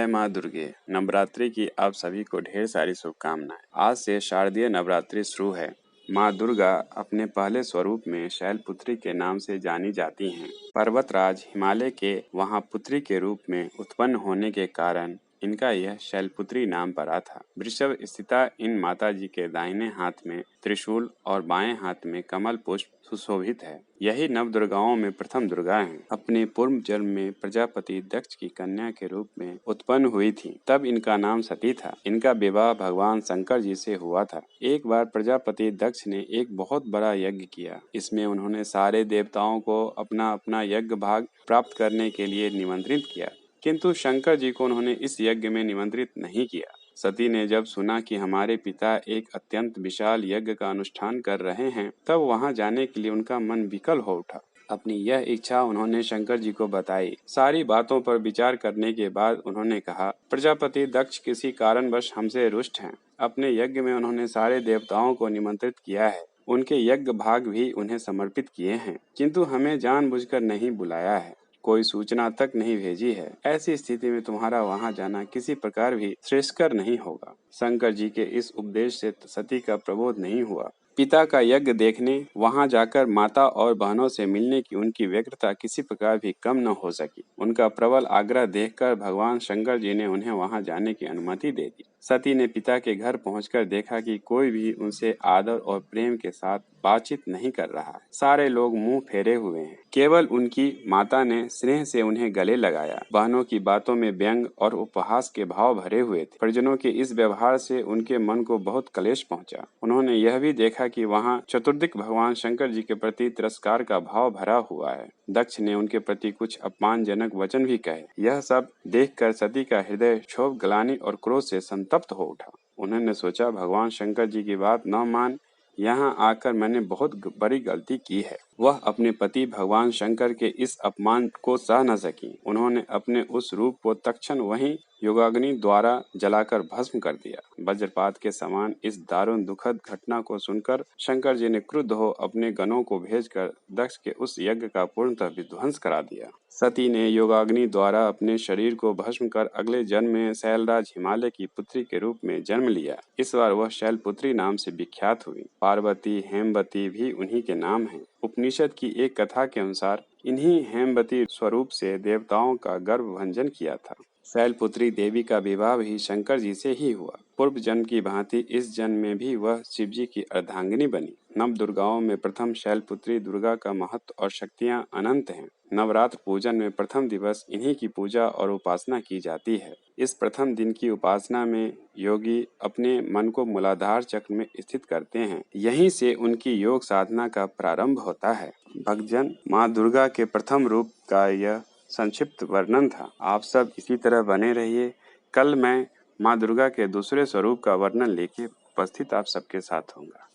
जय माँ दुर्गे। नवरात्रि की आप सभी को ढेर सारी शुभकामनाएं। आज से शारदीय नवरात्रि शुरू है। माँ दुर्गा अपने पहले स्वरूप में शैलपुत्री के नाम से जानी जाती हैं। पर्वतराज हिमालय के वहां पुत्री के रूप में उत्पन्न होने के कारण इनका यह शैलपुत्री नाम पड़ा था। वृषभ स्थिता इन माताजी के दाहिने हाथ में त्रिशूल और बाएं हाथ में कमल पुष्प सुशोभित है। यही नव दुर्गाओं में प्रथम दुर्गा हैं। अपने पूर्व जन्म में प्रजापति दक्ष की कन्या के रूप में उत्पन्न हुई थी। तब इनका नाम सती था। इनका विवाह भगवान शंकर जी से हुआ था। एक बार प्रजापति दक्ष ने एक बहुत बड़ा यज्ञ किया। इसमें उन्होंने सारे देवताओं को अपना अपना यज्ञ भाग प्राप्त करने के लिए निमंत्रित किया, किंतु शंकर जी को उन्होंने इस यज्ञ में निमंत्रित नहीं किया। सती ने जब सुना कि हमारे पिता एक अत्यंत विशाल यज्ञ का अनुष्ठान कर रहे हैं, तब वहां जाने के लिए उनका मन विकल हो उठा। अपनी यह इच्छा उन्होंने शंकर जी को बताई। सारी बातों पर विचार करने के बाद उन्होंने कहा, प्रजापति दक्ष किसी कारणवश हमसे रुष्ट हैं। अपने यज्ञ में उन्होंने सारे देवताओं को निमंत्रित किया है। उनके यज्ञ भाग भी उन्हें समर्पित किए हैं, किंतु हमें जानबूझकर नहीं बुलाया है, कोई सूचना तक नहीं भेजी है। ऐसी स्थिति में तुम्हारा वहां जाना किसी प्रकार भी श्रेयस्कर नहीं होगा। शंकर जी के इस उपदेश से सती का प्रबोध नहीं हुआ। पिता का यज्ञ देखने वहां जाकर माता और बहनों से मिलने की उनकी व्यग्रता किसी प्रकार भी कम न हो सकी। उनका प्रबल आग्रह देखकर भगवान शंकर जी ने उन्हें वहां जाने की अनुमति दे दी। सती ने पिता के घर पहुंचकर देखा कि कोई भी उनसे आदर और प्रेम के साथ बातचीत नहीं कर रहा है। सारे लोग मुंह फेरे हुए हैं। केवल उनकी माता ने स्नेह से उन्हें गले लगाया। बहनों की बातों में व्यंग और उपहास के भाव भरे हुए थे। परिजनों के इस व्यवहार से उनके मन को बहुत क्लेश पहुंचा। उन्होंने यह भी देखा कि वहां चतुर्दिक भगवान शंकर जी के प्रति तिरस्कार का भाव भरा हुआ है। दक्ष ने उनके प्रति कुछ अपमानजनक वचन भी कहे। यह सब देखकर सती का हृदय क्षोभ, ग्लानि और क्रोध से संतप्त हो उठा। उन्होंने सोचा, भगवान शंकर जी की बात न मान यहाँ आकर मैंने बहुत बड़ी गलती की है। वह अपने पति भगवान शंकर के इस अपमान को सह न सकी। उन्होंने अपने उस रूप को तत्क्षण वहीं योगाग्नि द्वारा जलाकर भस्म कर दिया। वज्रपात के समान इस दारुण दुखद घटना को सुनकर शंकर जी ने क्रुद्ध हो अपने गणों को भेजकर दक्ष के उस यज्ञ का पूर्णतः विध्वंस करा दिया। सती ने योगाग्नि द्वारा अपने शरीर को भस्म कर अगले जन्म में शैलराज हिमालय की पुत्री के रूप में जन्म लिया। इस बार वह शैलपुत्री नाम से विख्यात हुई। पार्वती, हेमवती भी उन्हीं के नाम हैं। उपनिषद की एक कथा के अनुसार इन्हीं हेमवती स्वरूप से देवताओं का गर्भ भंजन किया था। शैलपुत्री देवी का विवाह भी शंकर जी से ही हुआ। पूर्व जन्म की भांति इस जन्म में भी वह शिव जी की अर्धांगिनी बनी। नव दुर्गाओं में प्रथम शैलपुत्री दुर्गा का महत्व और शक्तियां अनंत हैं। नवरात्र पूजन में प्रथम दिवस इन्हीं की पूजा और उपासना की जाती है। इस प्रथम दिन की उपासना में योगी अपने मन को मूलाधार चक्र में स्थित करते हैं। यहीं से उनकी योग साधना का प्रारंभ होता है। भक्तजन, माँ दुर्गा के प्रथम रूप का यह संक्षिप्त वर्णन था। आप सब इसी तरह बने रहिए। कल मैं माँ दुर्गा के दूसरे स्वरूप का वर्णन लेके उपस्थित आप सबके साथ होऊंगा।